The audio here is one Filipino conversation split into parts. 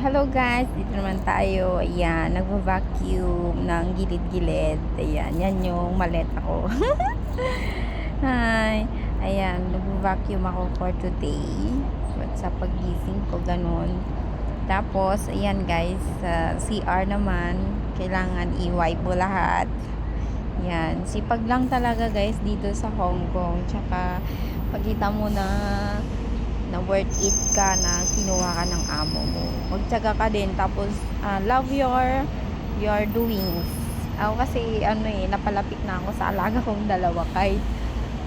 hello guys, dito naman tayo. Ayan, nagva-vacuum ng gilid-gilid. Ayan, yan yung maleta ko. Hi. Ayan, nagva-vacuum ako for today. Sa pagising ko, ganun. Tapos, ayan guys, sa CR naman, kailangan i-wipe mo lahat. Ayan, sipag lang talaga guys dito sa Hong Kong. Tsaka, pagkita mo na worth it ka na kinuha ka ng amo mo. Magtiyaga ka din, tapos love your doings. Ako kasi napalapit na ako sa alaga kong dalawa kahit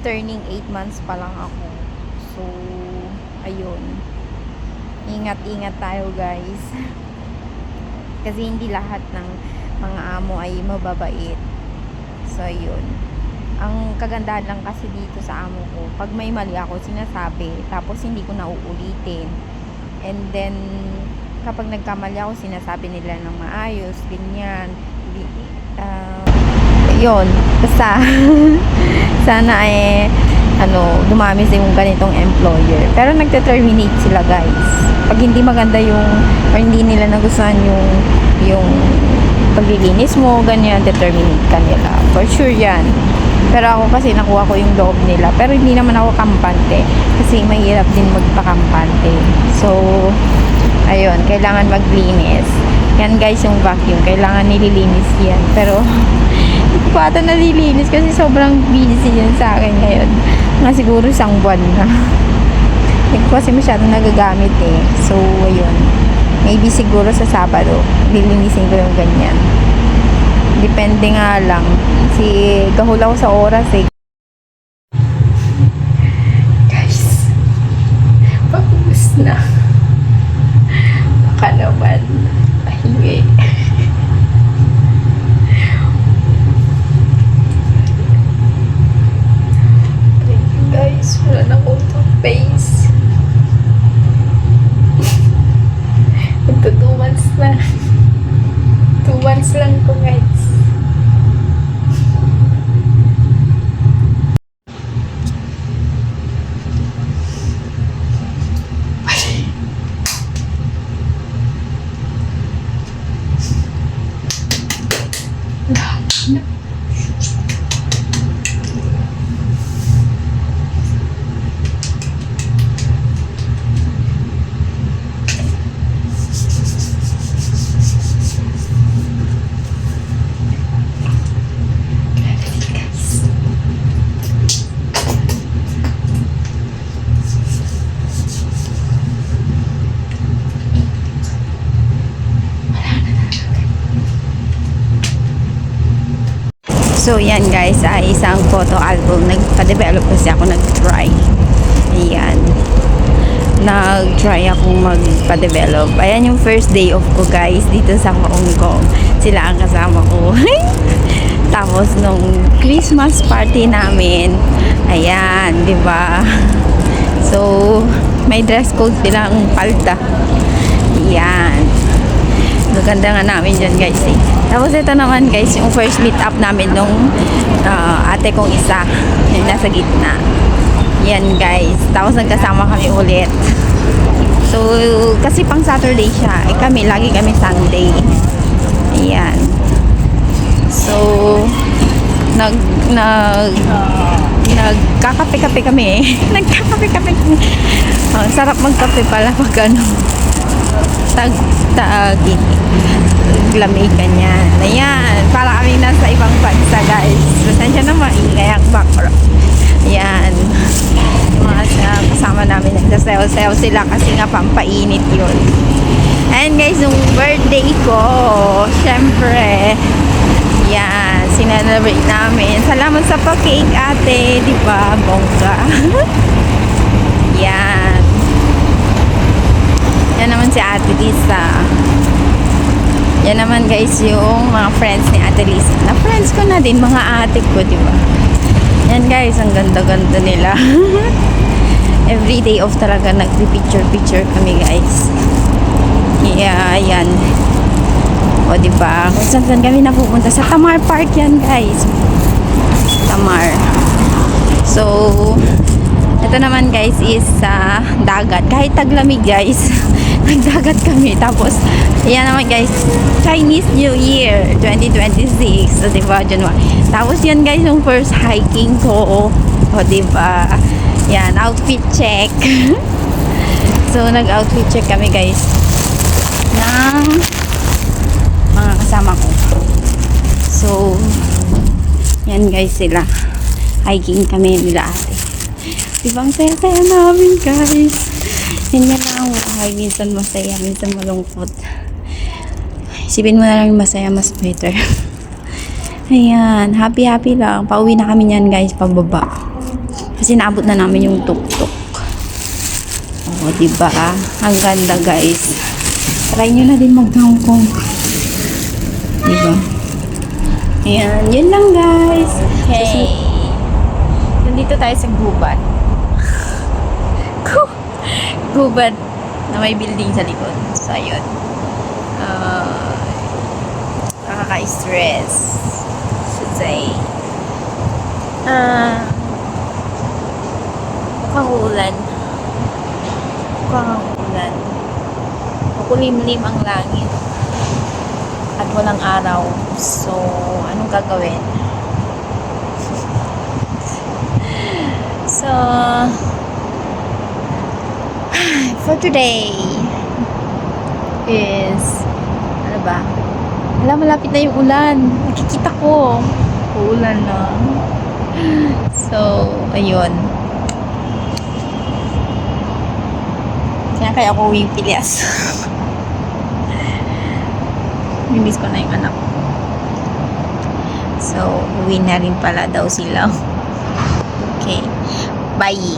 turning 8 months pa lang ako. So ayun, ingat tayo guys. Kasi hindi lahat ng mga amo ay mababait. So ayun, ang kagandahan lang kasi dito sa amo ko, pag may mali ako, sinasabi, tapos hindi ko na uulitin. And then, kapag nagkamali ako, sinasabi nila ng maayos, ganyan. Yun, basta, sana dumami sa yung ganitong employer. Pero nagte-terminate sila guys. Pag hindi maganda or hindi nila nagustuhan yung paglilinis mo, ganyan, determinate ka nila. For sure yan. Pero ako kasi nakuha ko yung loob nila. Pero hindi naman ako kampante. Kasi mahirap din magpakampante. So, ayun, kailangan maglinis. Yan guys, yung vacuum. Kailangan nililinis yan. Pero, hindi ko ata nalilinis kasi sobrang busy yan sa akin ngayon. Nga siguro isang buwan na. Hindi ko kasi masyadong nagagamit eh. So, ayun. Maybe siguro sa Sabado, lilinisin ko yung ganyan. Depende nga lang. Kasi gahula ko sa oras eh. Guys, pag-ubus na. Baka naman. Pahingi. Thank you guys. Wala na akong toothpaste. Ito 2 months na. 2 months lang ko guys. So, yan guys, ay isang photo album. Nagpa-develop kasi ako, nag-try. Ayan. Nag-try akong magpa-develop. Ayan yung first day off ko guys, dito sa Hong Kong. Sila ang kasama ko. Tapos, nung Christmas party namin, ayan, di ba? So, may dress code silang palda. Ayan. Maganda nga namin dyan guys eh. Tapos ito naman guys, yung first meet up namin nung ate kong isa, yung nasa gitna. Yan guys. Tapos nagkasama kami ulit. So, kasi pang Saturday siya. Lagi kami Sunday. Ayan. So, nagkakape-kape kami eh. Nagkakape-kape kami. Sarap magkape pala pag lamig ganyan. Ayan, para kami nasa ibang bansa guys. Pasensya na maingay ang background. Ayan, mga kasama namin nagsasayaw-sayaw sila kasi nga pampainit yun. And guys, yung birthday ko, syempre, yan, sinelebrate namin. Salamat sa pa-cake ate, di ba? Bongga. Yan. Yan naman si Ate Lisa. Yan naman guys yung mga friends ni Ate Lisa. Na friends ko na din, mga ate ko, di ba? Yan guys, ang ganda-ganda nila. Every day off talaga nagpi-picture kami guys. Yeah, yan. O di ba? Kung saan kami napupunta sa Tamar Park yan guys. Tamar. So, ito naman guys is sa dagat. Kahit taglamig guys, nagdagat kami. Tapos, yan naman guys, Chinese New Year 2026. So, diba, January. Tapos yan guys, yung first hiking ko. O, diba? Yan, outfit check. So, nag-outfit check kami guys ng mga kasama ko. So, yan guys sila. Hiking kami nila ate. Diba, ang saya-saya namin guys. Yan lang ang buhay. Minsan masaya, minsan malungkot. Isipin mo na lang yung masaya, mas better. Ayan, happy-happy lang. Pauwi na kami niyan guys, pababa. Kasi naabot na namin yung tuk-tuk. O, diba? Ang ganda guys. Try nyo na din mag-hongkong. Diba? Ayan, yun lang guys. Hey! Nandito tayo sa gubat. Gubat na may building sa likod. So, ayun. Nakaka-stress. Should say. Mukhang ulan. Mukhang ulan. Makulimlim ang langit. At walang araw. So, anong gagawin? So, for today is, ano ba? Wala, malapit na yung ulan. Nakikita ko. Ulan na. So, ayun. Kaya ako uwing Pilyas. Miss ko na yung anak ko. So, uwi na rin pala daw sila. Okay. Bye.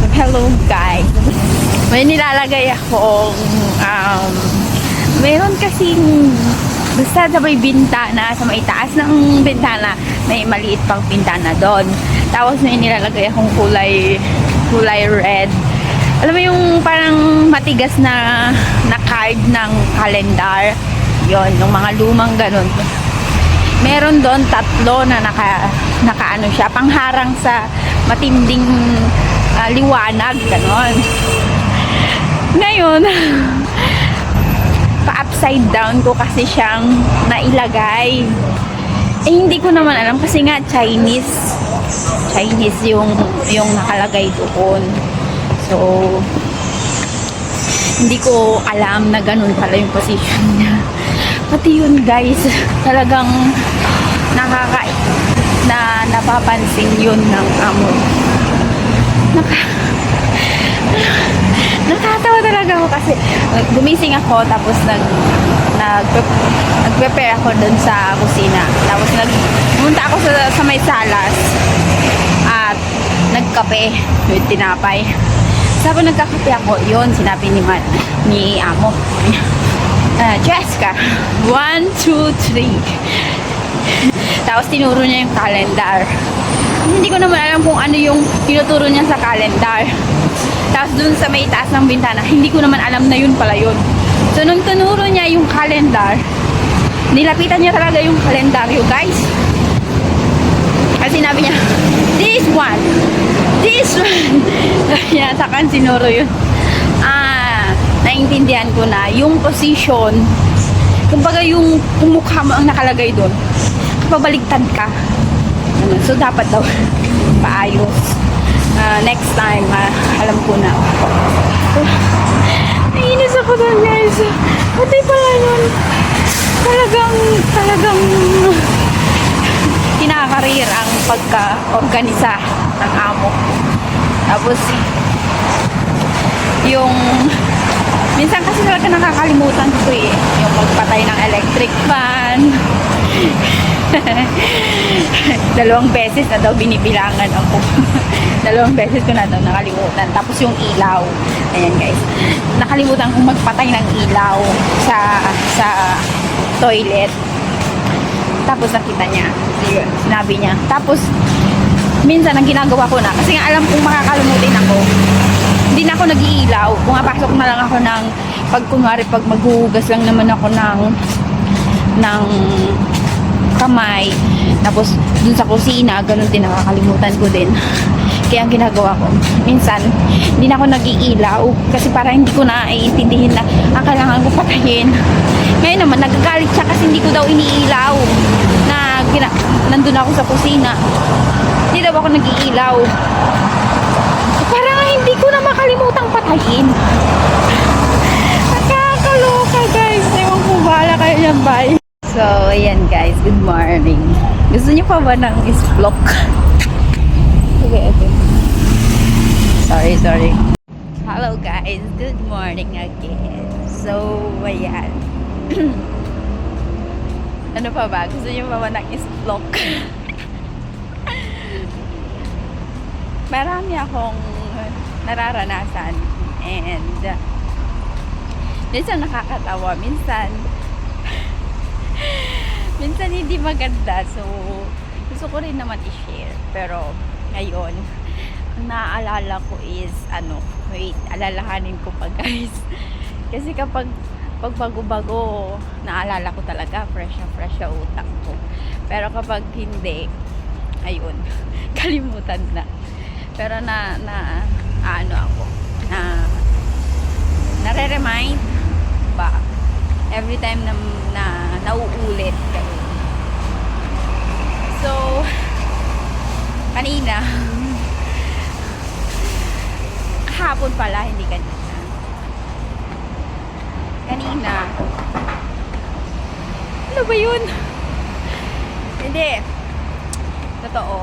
So, hello guys. May nilalagay akong meron kasing basta sa may bintana, sa may taas ng bintana, may maliit pang bintana doon. Tapos may nilalagay akong kulay red. Alam mo yung parang matigas na card ng kalendar. Yon, yung mga lumang ganun. Meron doon 3 na naka siya, pangharang sa matinding liwanag, ganon. Ngayon, pa-upside down ko kasi siyang nailagay. Eh, hindi ko naman alam kasi nga Chinese yung nakalagay doon. So, hindi ko alam na ganun pala yung position niya. Pati yun guys, talagang napapansin yun ng amo. Nakatawa talaga ako kasi gumising ako tapos nag-prepare ako dun sa kusina. Tapos pumunta ako sa may salas at nagkape with tinapay. Sabi nagkakape ako, yun, sinabi ni amo. Jessica, 1, 2, 3. Tapos tinuro niya yung calendar. Hindi ko naman alam kung ano yung tinuturo niya sa calendar. Tapos dun sa may taas ng bintana, hindi ko naman alam na yun pala yun. So nung tinuro niya yung calendar, nilapitan niya talaga yung kalendaryo, guys. Kasi sinabi niya, this one. Kaya sakan sinuro yun. Naintindihan ko na yung position, kumbaga yung mukha mo ang nakalagay doon, pabaligtad ka. So dapat daw paayos. Next time, alam ko na. Naiinis ako doon guys. Pati pala yun. Talagang kinakarir ang pagka-organisa ng amo. Tapos yung minsan kasi talaga nakakalimutan ko eh, yung magpatay ng electric fan. 2 beses na daw binibilangan ako. 2 beses ko na daw nakalimutan. Tapos yung ilaw, ayan guys, nakalimutan kong magpatay ng ilaw sa toilet. Tapos nakita niya, yun, sinabi niya. Tapos minsan ang ginagawa ko na, kasi nga alam kong makakalimutin ako, hindi na ako nag-iilaw. Pumapasok na lang ako ng pag maghuhugas lang naman ako ng kamay. Tapos dun sa kusina, ganun din, nakakalimutan ko din. Kaya ang ginagawa ko, minsan, hindi na ako nag-iilaw kasi parang hindi ko na iintindihin na kailangan ko patayin. Ngayon naman, nagagalit siya kasi hindi ko daw iniilaw na nandun ako sa kusina. Hindi daw ako nag-iilaw. Parang hindi ko na makalimutang patayin. Nakakaloka guys. Ewan ko, bahala kayo yan, bye. So, ayan guys, good morning. Gusto niyo pa ba ng isplok? Okay. Sorry. Hello guys, good morning again. So, ayan. Ano pa ba? Gusto niyo pa ba ng isplok? Marami akong nararanasan and minsan nakakatawa, minsan hindi maganda. So, gusto ko rin naman i-share. Pero, ngayon, ang naaalala ko is, alalahanin ko pa guys. Kasi kapag bago-bago, naalala ko talaga, fresh sa utak ko. Pero kapag hindi, ayun, kalimutan na. Pero nare-remind ba every time na nauulit kayo. So, kanina, hapon pala, hindi kanina. Ano ba yun? Hindi. Totoo.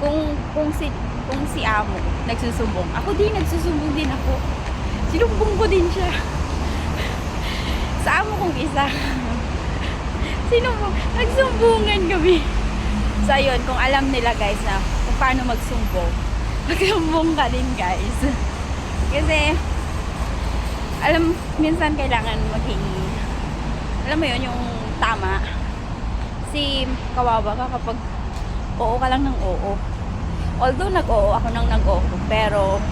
Kung si amo nagsusumbong, ako din nagsusumbong din ako. Sinumbong ko din siya. Sa amo kong isa. Nagsumbungan kami. So, ayun, kung alam nila guys na kung paano magsumbong, magsumbong ka din guys. Kasi, minsan kailangan maging, alam mo yun, yung tama. Kasi, kawawa ka kapag oo ka lang ng oo. Although, nag-oo ako ng nag-oo, pero,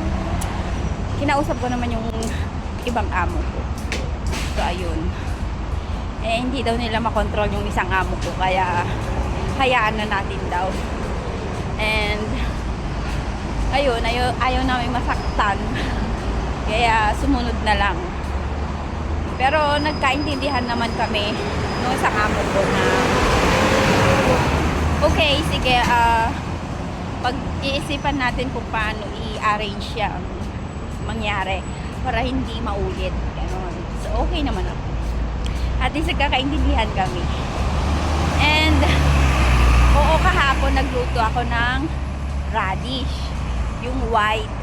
kinausap ko naman yung ibang amo ko. So, ayun. Hindi daw nila makontrol yung isang amo ko, kaya hayaan na natin daw. And ayun, ayaw namin masaktan, kaya sumunod na lang. Pero nagkaintindihan naman kami nung isang amo ko na okay, sige, pag-iisipan natin kung paano i-arrange siya ang mangyari para hindi maulit. Ganon. So okay naman ako. At least nagkakaintindihan kami. And oo, kahapon nagluto ako ng radish, yung white.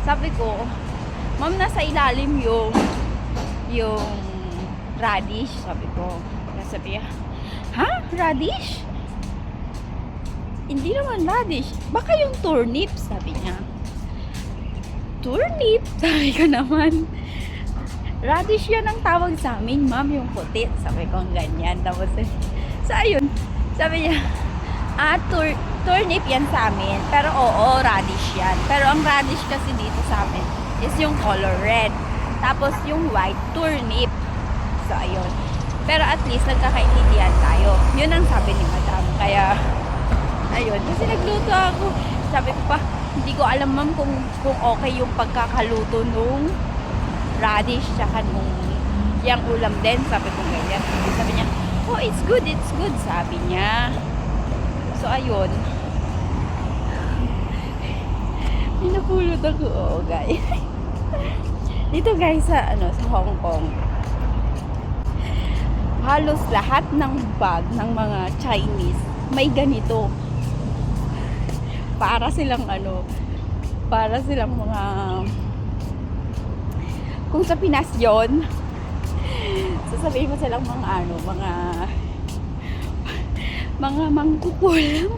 Sabi ko, ma'am, nasa ilalim yung radish. Sabi ko, sabi niya, ha? Radish? Hindi naman radish. Baka yung turnip, sabi niya. Turnip? Sabi ko naman, radish yan ang tawag sa amin, ma'am, yung puti. Sabi ko, ganyan. Tapos, so ayun, sabi niya, turnip yan sa amin. Pero oo, radish yan. Pero ang radish kasi dito sa amin is yung color red. Tapos yung white, turnip. So ayun. Pero at least nagkakaintindihan tayo. Yun ang sabi ni madam. Kaya, ayun. Kasi nagluto ako. Sabi ko pa, hindi ko alam ma'am kung okay yung pagkakaluto nung radish tsaka nung yung ulam din. Sabi ko ganyan. Sabi niya, oh, it's good, sabi niya. So, ayun. Pinapulot ako, oo, guys. Dito, guys, sa Hong Kong, halos lahat ng bag ng mga Chinese may ganito. Para silang mga, kung sa Pinas yun, sasabihin mo silang mga mangkukulam.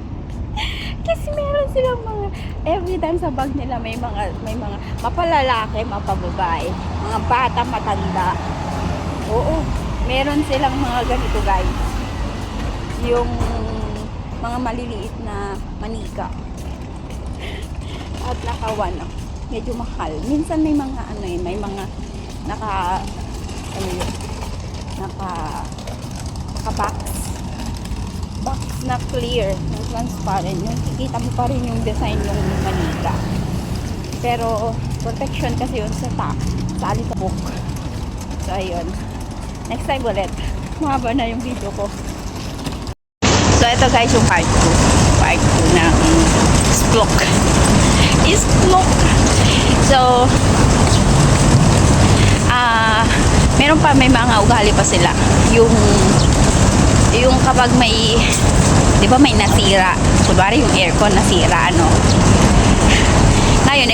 Kasi meron silang mga, every time sa bag nila may mga mapalalaki, mapababae, mga bata, matanda. Oo, meron silang mga ganito guys. Yung mga maliliit na manika. At nakawan, medyo mahal. Minsan may mga may mga naka-box. box na clear, na transparent. Yung kikita mo pa rin yung design ng Manila. Pero protection kasi yun sa alikabok. So ayun. Next time ulit. Mahaba na yung video ko. So ito guys yung part 2. Part 2 ng Splok. Splok. So meron pa, may mga ugali pa sila. Yung kapag may, di ba may nasira, kunwari yung aircon nasira, ano, ngayon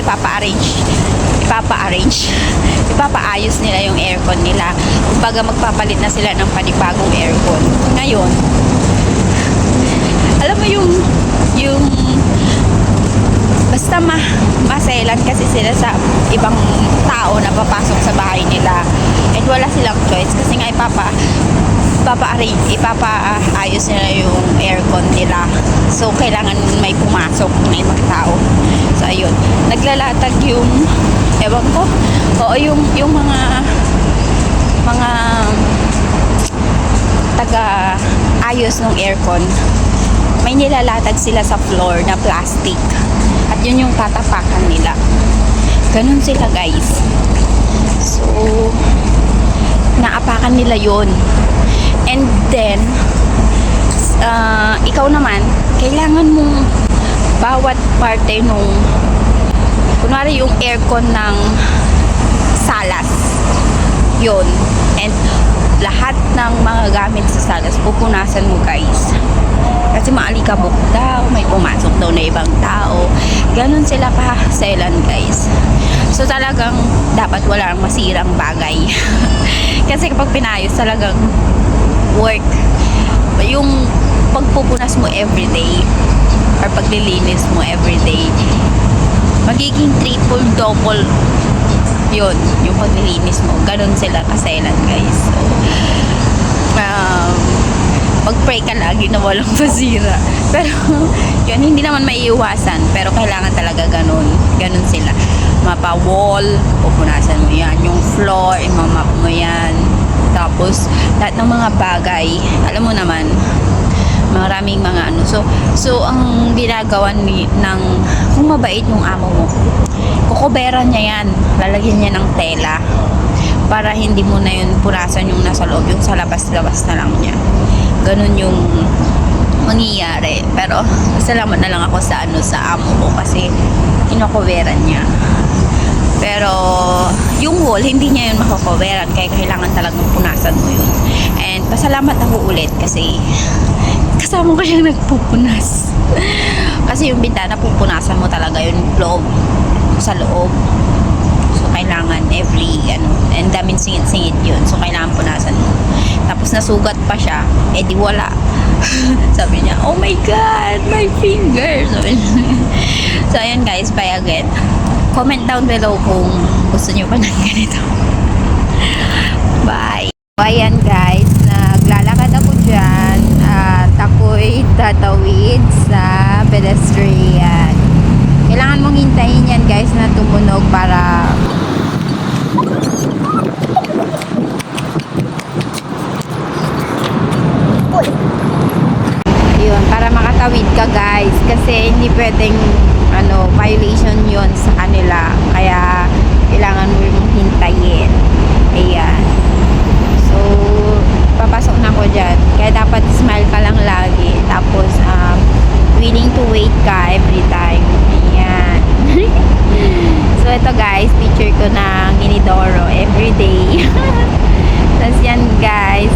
ipapaayos nila yung aircon nila. Kumbaga magpapalit na sila ng panibagong aircon. Ngayon, alam mo yung basta maselan kasi sila sa ibang tao na papasok sa bahay nila, and wala silang choice kasi nga ipapaayos nila yung aircon nila, so kailangan may pumasok na ibang tao. So ayun, naglalatag yung ewan ko, oo, yung mga taga ayos ng aircon, may nilalatag sila sa floor na plastic. At yun yung tatapakan nila. Ganun sila guys. So, naapakan nila yun. And then, ikaw naman, kailangan mong bawat parte nung, kunwari yung aircon ng salas. Yun. And lahat ng mga gamit sa salas, pupunasan mo guys. Kasi maalikabok daw, may pumasok daw na ibang tao. Ganon sila ka-selan guys. So talagang dapat wala nang masirang bagay. Kasi kapag pinayos, talagang work. Yung pagpupunas mo everyday or paglilinis mo everyday, magiging triple, double yun, yung paglilinis mo. Ganon sila ka-selan guys. So, mag-pray ka lagi na walang masira. Pero, yun, hindi naman maiiwasan. Pero, kailangan talaga ganun. Ganun sila. Mapa-wall, pupunasan mo yan. Yung floor, imamap mo yan. Tapos, lahat ng mga bagay, alam mo naman, maraming mga ano. So ang ginagawa ng, kung mabait yung amo mo, kukuberan niya yan. Lalagyan niya ng tela. Para hindi mo na yun punasan yung nasa loob. Yung sa labas-labas na lang niya. Ganun yung mangyayari. Pero salamat na lang ako sa amo ko kasi kinocoveran niya. Pero yung wall, hindi niya yun makocoveran, kaya kailangan talagang punasan mo yun. And pasalamat ako ulit kasi kasama ko siyang nagpupunas. Kasi yung bintana, pupunasan mo talaga yun loob, sa loob. So kailangan and daming singit-singit yun. So kailangan punasan mo. Tapos nasugat pa siya, di wala. Sabi niya, oh my god, my finger. Sabi niya. So ayun guys, bye again. Comment down below kung gusto niyo pa ng ganito. Bye. Ayan guys, naglalakad ako dyan at ako'y tatawid sa pedestrian. Kailangan mong hintayin yan guys na tumunog para para makatawid ka guys, kasi hindi pwedeng violation yon sa kanila, kaya kailangan mo yung hintayin. Ayan, so papasok na ako dyan, kaya dapat smile ka lang lagi, tapos willing to wait ka every time. Ayan. So ito guys, picture ko ng Inidoro everyday. Tapos yan guys,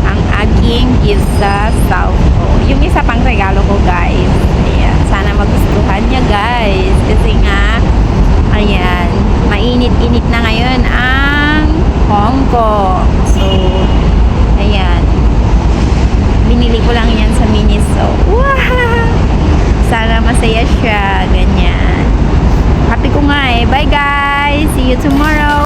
ang aking gift sa South ko. Yung isa pang regalo ko guys. Ayan. Sana magustuhan niya guys. Kasi nga, ayan, mainit-init na ngayon ang Hong Kong. So, ayan. Binili ko lang yan sa Miniso. Wow! Sana masaya siya. Ganyan. Happy ko nga eh. Bye guys! See you tomorrow!